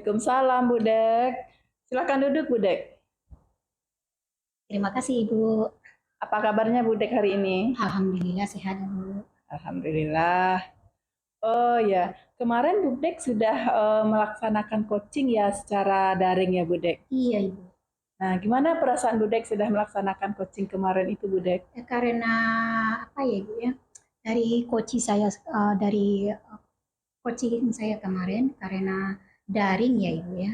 Waalaikumsalam, Bu Dek. Silakan duduk, Bu Dek. Terima kasih Ibu. Apa kabarnya Bu Dek hari ini? Alhamdulillah sehat Ibu. Alhamdulillah. Oh ya, kemarin Bu Dek sudah melaksanakan coaching ya secara daring ya Bu Dek. Iya Ibu. Nah, gimana perasaan Bu Dek sudah melaksanakan coaching kemarin itu Bu Dek? Karena apa ya Ibu ya? Dari coaching saya kemarin karena daring ya Ibu ya.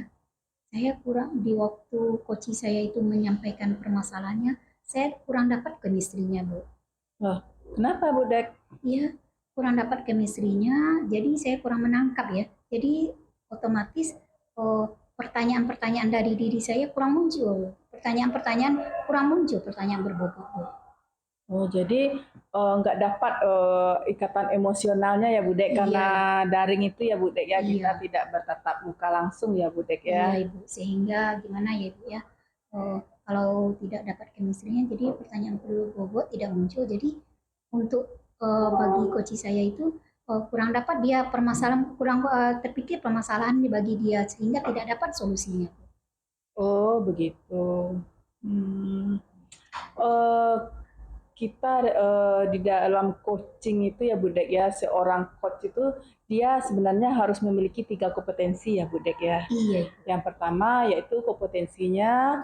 Saya kurang di waktu coaching saya itu menyampaikan permasalahannya, saya kurang dapat chemistry-nya Bu. Loh, kenapa Bu Dek? Iya, kurang dapat chemistry-nya, jadi saya kurang menangkap ya. Jadi otomatis oh, pertanyaan-pertanyaan dari diri saya kurang muncul. Pertanyaan-pertanyaan kurang muncul, pertanyaan berbobot, Bu. Oh, jadi nggak dapat ikatan emosionalnya ya Bu Dek karena Iya, daring itu ya Bu Dek ya kita iya, tidak bertatap muka langsung ya Bu Dek ya. iya Ibu. Sehingga gimana ya Ibu ya? Oh, kalau tidak dapat chemistry-nya, jadi pertanyaan berbobot tidak muncul. Jadi untuk bagi coach saya itu kurang dapat dia permasalahan, kurang terpikir permasalahan bagi dia sehingga tidak dapat solusinya. Oh, begitu. Hmm. Eh, kita di dalam coaching itu ya Budek ya, seorang coach itu dia sebenarnya harus memiliki 3 kompetensi ya Budek ya. Iya, Yang pertama yaitu kompetensinya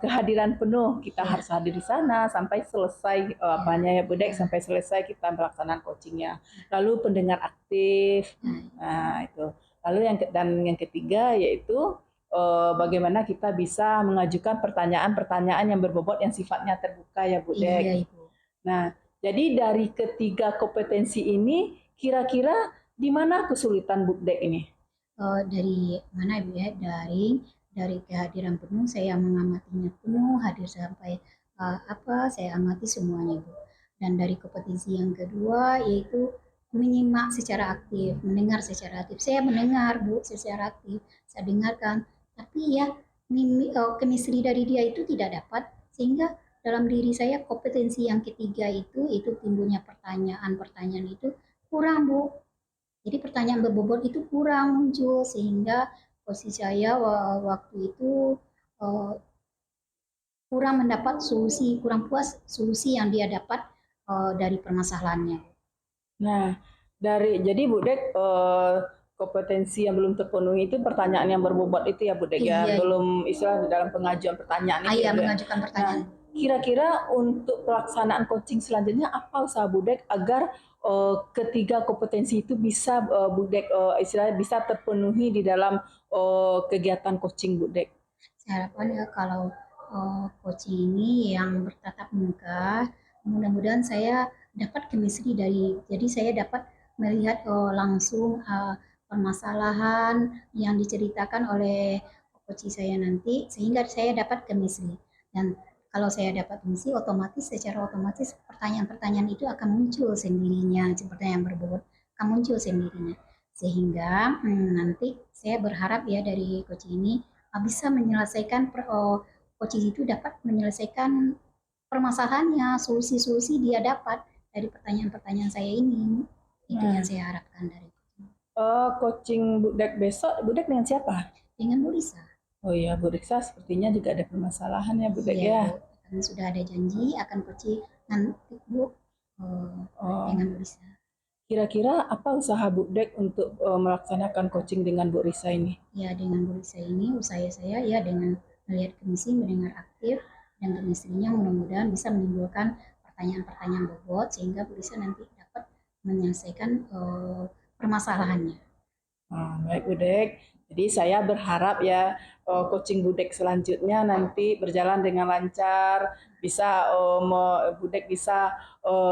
kehadiran penuh, kita harus iya, hadir di sana sampai selesai iya, apanya ya Budek, iya, sampai selesai kita melaksanakan coachingnya. Lalu pendengar aktif, iya, nah itu. Lalu yang ketiga yaitu bagaimana kita bisa mengajukan pertanyaan-pertanyaan yang berbobot yang sifatnya terbuka ya Bu iya, Dek. Ibu. Nah, jadi dari ketiga kompetensi ini kira-kira di mana kesulitan Bu Dek ini? Dari mana Ibu ya? Dari kehadiran penuh saya mengamatinya penuh, hadir sampai apa saya amati semuanya Ibu. Dan dari kompetensi yang kedua yaitu menyimak secara aktif, mendengar secara aktif. Saya mendengar Bu secara aktif, saya dengarkan, tapi ya chemistry dari dia itu tidak dapat sehingga dalam diri saya kompetensi yang ketiga itu timbulnya pertanyaan-pertanyaan itu kurang Bu. Jadi pertanyaan berbobot itu kurang muncul sehingga posisi saya waktu itu eh, kurang mendapat solusi, kurang puas solusi yang dia dapat dari permasalahannya. Nah, jadi Bu Dek kompetensi yang belum terpenuhi itu pertanyaan yang berbobot itu ya Bu Dek ya, Iya, Ibu. belum istilah di dalam pengajuan pertanyaan itu ya Ayah Bu ya. mengajukan Nah, pertanyaan. kira-kira untuk pelaksanaan coaching selanjutnya apa usaha Bu Dek agar ketiga kompetensi itu bisa Bu Dek istilahnya bisa terpenuhi di dalam kegiatan coaching Bu Dek? Saya harapkan ya kalau coaching ini yang bertatap muka, mudah-mudahan saya dapat chemistry jadi saya dapat melihat langsung permasalahan yang diceritakan oleh coach saya nanti, sehingga saya dapat chemistry. Dan kalau saya dapat chemistry, secara otomatis pertanyaan-pertanyaan itu akan muncul sendirinya, seperti yang berbobot, akan muncul sendirinya. Sehingga nanti saya berharap ya dari coach ini bisa menyelesaikan coach itu dapat menyelesaikan permasalahannya, solusi-solusi dia dapat dari pertanyaan-pertanyaan saya ini. Itu yang Nah, saya harapkan dari coaching Bu Dek besok, Bu Dek dengan siapa? dengan Bu Lisa. Oh iya, Bu Riksa sepertinya juga ada permasalahan ya Bu Dek Iya ya. Bu, kami sudah ada janji akan coaching nanti Bu Oh, dengan Bu Lisa. kira-kira apa usaha Bu Dek untuk melaksanakan coaching dengan Bu Risa ini? Ya dengan Bu Lisa ini usaha saya ya dengan melihat kondisi mendengar aktif dan kemistrinya mudah-mudahan bisa menimbulkan pertanyaan-pertanyaan bobot sehingga Bu Lisa nanti dapat menyelesaikan permasalahannya. Baik Budek. Jadi saya berharap ya coaching Budek selanjutnya nanti berjalan dengan lancar, bisa Budek bisa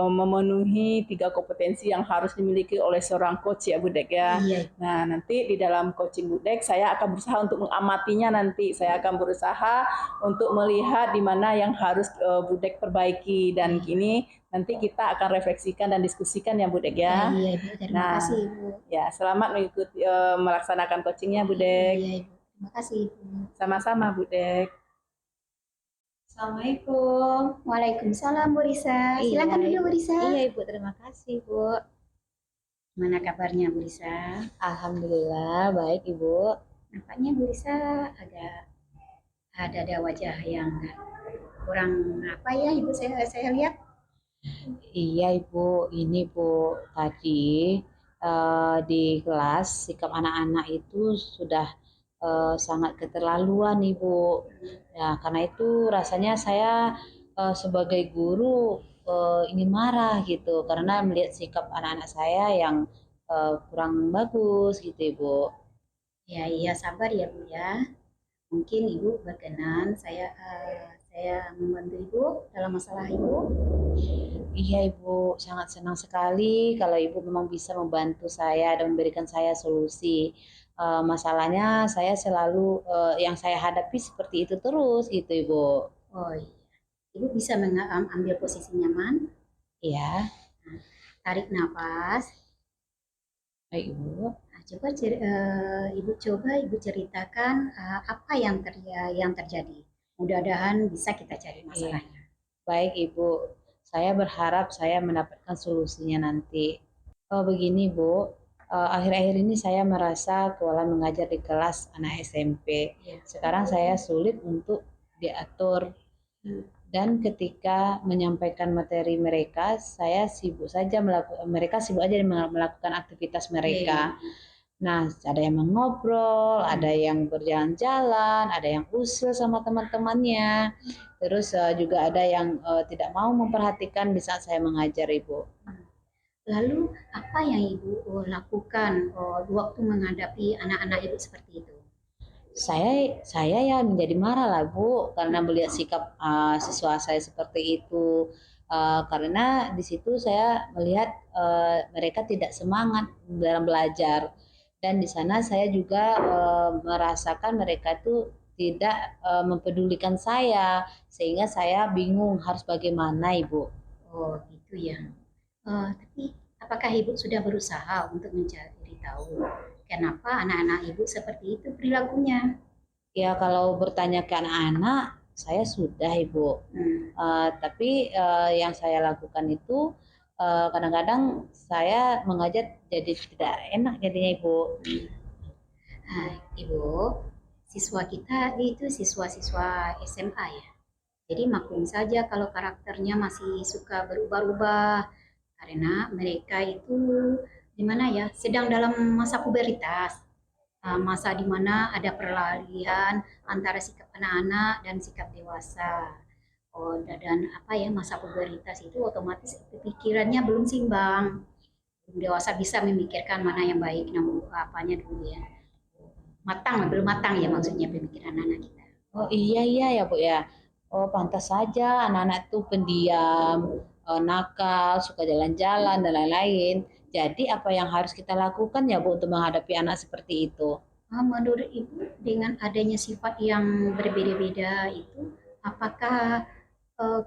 memenuhi 3 kompetensi yang harus dimiliki oleh seorang coach ya Budek ya. Iya, Nah nanti di dalam coaching Budek saya akan berusaha untuk mengamatinya nanti. Saya akan berusaha untuk melihat di mana yang harus Budek perbaiki dan iya, kini nanti kita akan refleksikan dan diskusikan ya Budek ya. iya Ibu. Terima Nah, kasih Ibu. ya, selamat mengikuti melaksanakan coachingnya, Bu Dek. Iya Ibu. Terima kasih Ibu. Sama-sama, Bu Dek. Assalamualaikum. Waalaikumsalam Bu Risa. Silakan Iya, dulu Bu Ibu. Risa. Iya, Ibu. Terima kasih, Bu. Mana kabarnya Bu Risa? Alhamdulillah, baik, Ibu. Nampaknya Bu Lisa agak ada wajah yang kurang apa ya Ibu, saya lihat. Iya Ibu, ini Bu, tadi di kelas sikap anak-anak itu sudah sangat keterlaluan Ibu. Ya, karena itu rasanya saya sebagai guru ingin marah gitu, karena melihat sikap anak-anak saya yang kurang bagus gitu Ibu. Ya, iya sabar ya Bu ya. Mungkin Ibu berkenan saya membantu Ibu dalam masalah Ibu. Iya Ibu, sangat senang sekali kalau Ibu memang bisa membantu saya dan memberikan saya solusi. Masalahnya saya selalu yang saya hadapi seperti itu terus gitu Ibu. Oh iya. Ibu bisa ambil posisi nyaman. Iya, Nah, tarik nafas. baik Ibu. Nah, Ibu ceritakan apa yang terjadi. Mudah-mudahan bisa kita cari Iya, masalahnya. baik Ibu. Saya berharap saya mendapatkan solusinya nanti. Oh begini Bu, akhir-akhir ini saya merasa kewalahan mengajar di kelas anak SMP. Ya. Sekarang saya sulit untuk diatur. Dan ketika menyampaikan materi mereka, saya sibuk saja mereka sibuk aja melakukan aktivitas mereka. Nah, ada yang mengobrol, ada yang berjalan-jalan, ada yang usil sama teman-temannya. Terus juga ada yang tidak mau memperhatikan di saat saya mengajar, Ibu. Lalu apa yang Ibu lakukan waktu menghadapi anak-anak Ibu seperti itu? Saya ya menjadi marah lah Bu karena melihat sikap siswa saya seperti itu. Karena di situ saya melihat mereka tidak semangat dalam belajar, dan di sana saya juga merasakan mereka itu tidak mempedulikan saya, sehingga saya bingung harus bagaimana Ibu. Oh gitu ya. Tapi apakah Ibu sudah berusaha untuk mencari tahu kenapa anak-anak Ibu seperti itu perilakunya? Ya kalau bertanya ke anak-anak, saya sudah Ibu. Tapi yang saya lakukan itu kadang-kadang saya mengajar jadi tidak enak jadinya Ibu. Ibu, siswa kita itu siswa-siswa SMA ya. Jadi maklum saja kalau karakternya masih suka berubah-ubah karena mereka itu gimana ya, sedang dalam masa pubertas. Masa di mana ada peralihan antara sikap anak-anak dan sikap dewasa. Oh, dan apa ya, masa pubertas itu otomatis pikirannya belum seimbang. Belum dewasa bisa memikirkan mana yang baik, namun apanya dulu ya. Belum matang ya maksudnya pemikiran anak kita. Oh iya iya ya Bu ya. Oh pantas saja anak-anak itu pendiam, nakal, suka jalan-jalan dan lain-lain. Jadi apa yang harus kita lakukan ya Bu untuk menghadapi anak seperti itu? Menurut Ibu, dengan adanya sifat yang berbeda-beda itu, apakah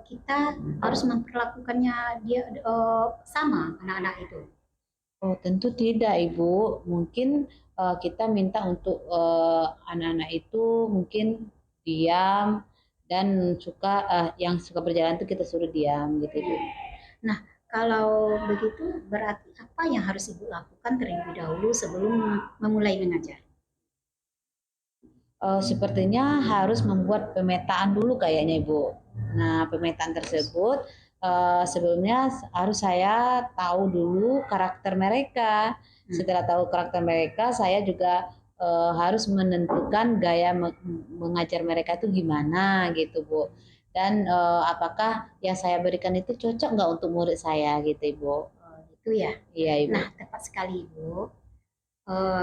kita harus memperlakukannya dia sama anak-anak itu? Oh tentu tidak Ibu. Mungkin kita minta untuk anak-anak itu mungkin diam dan yang suka berjalan itu kita suruh diam gitu Bu. Nah, kalau begitu berarti apa yang harus Ibu lakukan terlebih dahulu sebelum memulai mengajar? Sepertinya harus membuat pemetaan dulu kayaknya Ibu. Nah, pemetaan tersebut sebelumnya harus saya tahu dulu karakter mereka. Setelah tahu karakter mereka, saya juga harus menentukan gaya mengajar mereka itu gimana gitu Bu. Dan apakah yang saya berikan itu cocok nggak untuk murid saya gitu Ibu. Itu ya. Iya Ibu. Nah, tepat sekali Ibu.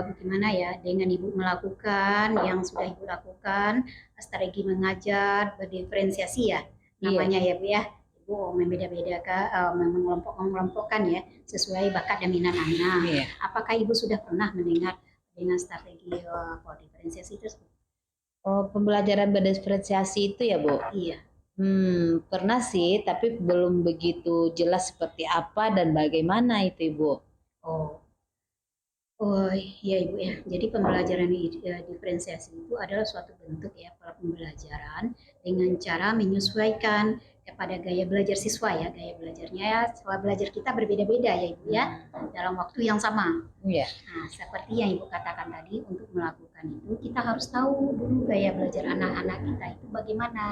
Bagaimana ya dengan Ibu melakukan yang sudah Ibu lakukan, strategi mengajar berdiferensiasi ya namanya ya Bu ya. Ibu membeda-bedakan, mengelompokkan ya sesuai bakat dan minat anak. Iya. Apakah Ibu sudah pernah mendengar dengan strategi diferensiasi tersebut? Oh, pembelajaran berdiferensiasi itu ya Bu? Iya. Pernah sih, tapi belum begitu jelas seperti apa dan bagaimana itu Ibu. Oh, Oh iya Ibu ya, jadi pembelajaran diferensiasi itu adalah suatu bentuk ya pola pembelajaran dengan cara menyesuaikan kepada gaya belajar siswa ya, gaya belajarnya ya, siswa belajar kita berbeda-beda ya Ibu ya, dalam waktu yang sama. Iya. Nah, seperti yang Ibu katakan tadi untuk melakukan melakukan itu, kita harus tahu dulu gaya belajar anak-anak kita itu bagaimana.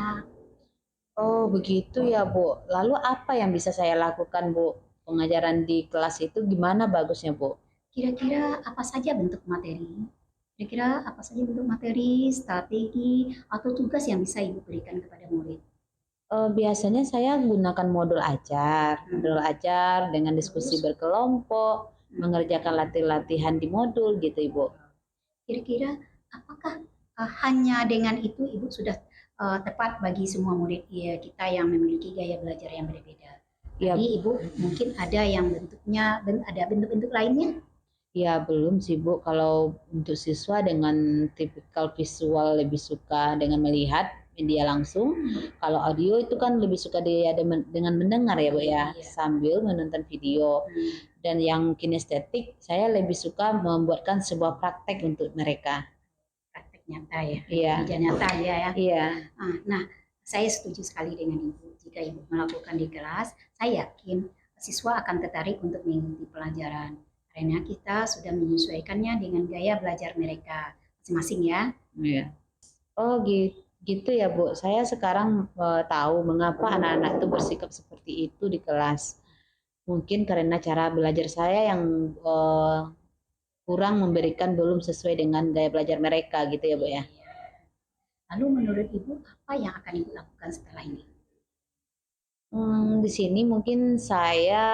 Oh, begitu ya, Bu. Lalu apa yang bisa saya lakukan, Bu? Pengajaran di kelas itu gimana bagusnya, Bu? Kira-kira apa saja bentuk materi? Kira-kira apa saja bentuk materi, strategi, atau tugas yang bisa Ibu berikan kepada murid? Biasanya saya gunakan modul ajar dengan diskusi Terus, berkelompok, mengerjakan latihan di modul gitu, Ibu. kira-kira apakah hanya dengan itu Ibu sudah tepat bagi semua murid kita yang memiliki gaya belajar yang berbeda? Ya, Jadi Ibu mungkin ada yang bentuknya, ada bentuk-bentuk lainnya? ya belum sih, Bu. Kalau untuk siswa dengan tipikal visual lebih suka dengan melihat media langsung. Kalau audio itu kan lebih suka dia dengan mendengar ya, Bu ya, Iya. sambil menonton video. Dan yang kinestetik, saya lebih suka membuatkan sebuah praktek untuk mereka. Praktek nyata ya, Iya, kerja nyata ya. iya, Nah, saya setuju sekali dengan Ibu. Jika Ibu melakukan di kelas, saya yakin siswa akan tertarik untuk mengikuti pelajaran. Karena kita sudah menyesuaikannya dengan gaya belajar mereka masing-masing ya. iya. Oh gitu ya, Bu. Saya sekarang tahu mengapa anak-anak itu bersikap seperti itu di kelas. Mungkin karena cara belajar saya yang kurang memberikan, belum sesuai dengan gaya belajar mereka gitu ya, Bu ya. Lalu menurut Ibu, apa yang akan Ibu lakukan setelah ini? Di sini mungkin saya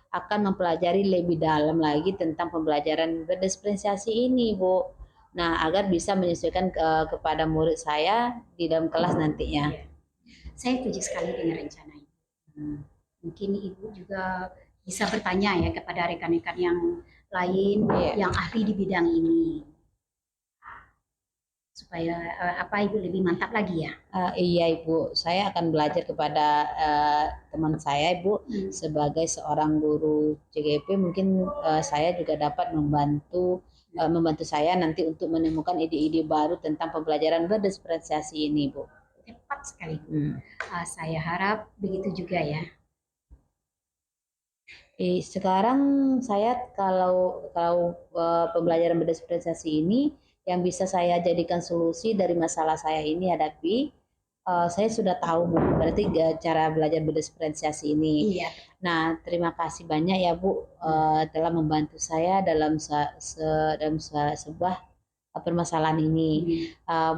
akan mempelajari lebih dalam lagi tentang pembelajaran berdifferensiasi ini, Bu. Nah, agar bisa menyesuaikan kepada murid saya di dalam kelas nantinya. Saya setuju sekali dengan rencana ini. Mungkin Ibu juga bisa bertanya ya kepada rekan-rekan yang lain yang ahli di bidang ini. Supaya Ibu lebih mantap lagi ya. Iya Ibu, saya akan belajar kepada teman saya Ibu sebagai seorang guru CGP. Mungkin saya juga dapat membantu saya nanti untuk menemukan ide-ide baru tentang pembelajaran berdifferensiasi ini, Bu. Tepat sekali, Bu. Saya harap begitu juga ya. Sekarang saya kalau pembelajaran berdifferensiasi ini yang bisa saya jadikan solusi dari masalah saya ini hadapi, saya sudah tahu Bu, berarti cara belajar berdifferensiasi ini. Iya. Nah, terima kasih banyak ya Bu telah membantu saya dalam sebuah permasalahan ini.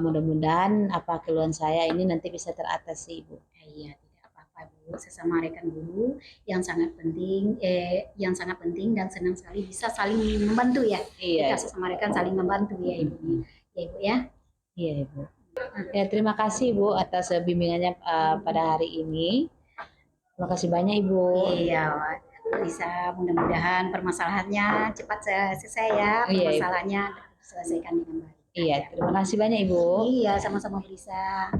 Mudah-mudahan apa keluhan saya ini nanti bisa teratasi Bu. Iya, tidak apa-apa Bu, sesama rekan guru yang sangat penting, dan senang sekali bisa saling membantu ya. Iya. Kita sesama rekan saling membantu ya Ibu. Ya Ibu ya. Iya Ibu. Ya, terima kasih Bu atas bimbingannya pada hari ini. Terima kasih banyak Ibu. Iya, bisa mudah-mudahan permasalahannya cepat selesai ya. Permasalahannya diselesaikan dengan baik. Iya, terima kasih banyak Ibu. Iya, sama-sama Brisa.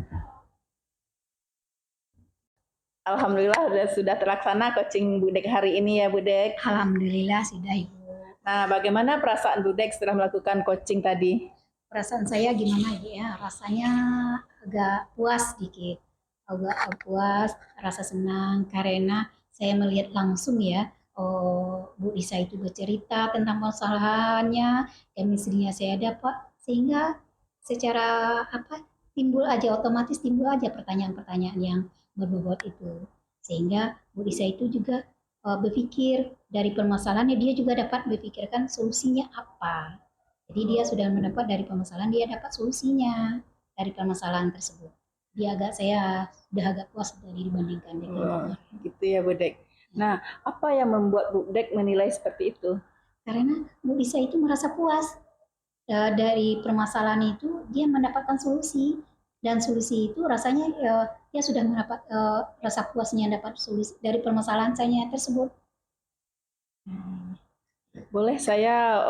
Alhamdulillah sudah terlaksana coaching Budek hari ini ya Budek. Alhamdulillah sudah Ibu. Nah, bagaimana perasaan Budek setelah melakukan coaching tadi? Perasaan saya gimana ya? Rasanya agak puas sedikit. Agak puas, rasa senang karena saya melihat langsung ya, Bu Lisa itu bercerita tentang masalahannya, chemistry-nya saya dapat, sehingga secara otomatis timbul aja pertanyaan-pertanyaan yang berbobot itu. Sehingga Bu Lisa itu juga berpikir dari permasalahannya, dia juga dapat berpikirkan solusinya apa. Jadi dia sudah mendapat dari permasalahan, dia dapat solusinya dari permasalahan tersebut. Saya sudah agak puas dari dibandingkan dengan gitu ya Bu Dek. Nah, apa yang membuat Bu Dek menilai seperti itu? Karena Bu Lisa itu merasa puas dari permasalahan itu, dia mendapatkan solusi, dan solusi itu rasanya dia sudah mendapat rasa puasnya dapat solusi dari permasalahan saya tersebut. Boleh saya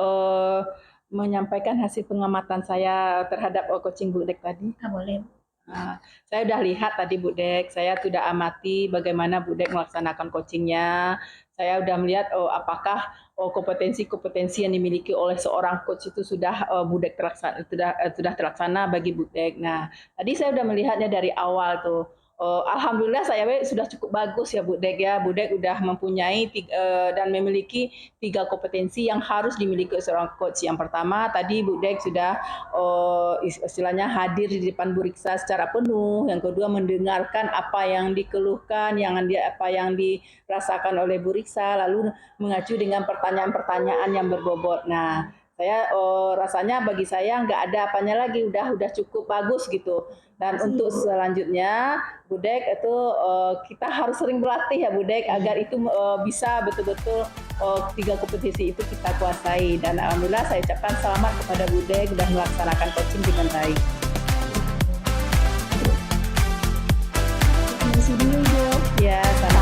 menyampaikan hasil pengamatan saya terhadap coaching Bu Dek tadi? Boleh. Nah, saya sudah lihat tadi Bu Dek, saya sudah amati bagaimana Bu Dek melaksanakan coachingnya. Saya sudah melihat apakah kompetensi-kompetensi yang dimiliki oleh seorang coach itu sudah Bu Dek sudah terlaksana bagi Bu Dek. Nah, tadi saya sudah melihatnya dari awal tuh. Alhamdulillah saya sudah cukup bagus ya Bu Dek ya. Bu Dek udah mempunyai dan memiliki 3 kompetensi yang harus dimiliki seorang coach. Yang pertama tadi Bu Dek sudah istilahnya hadir di depan Bu Riksa secara penuh. Yang kedua mendengarkan apa yang dikeluhkan, apa yang dirasakan oleh Bu Riksa, lalu mengacu dengan pertanyaan-pertanyaan yang berbobot. Nah, saya rasanya bagi saya nggak ada apanya lagi, udah cukup bagus gitu. Dan untuk selanjutnya, Budek itu kita harus sering berlatih ya Budek agar itu bisa betul-betul 3 kompetisi itu kita kuasai. Dan alhamdulillah saya ucapkan selamat kepada Budek sudah melaksanakan coaching dengan baik. Terima kasih dulu, Ibu. Ya, sama.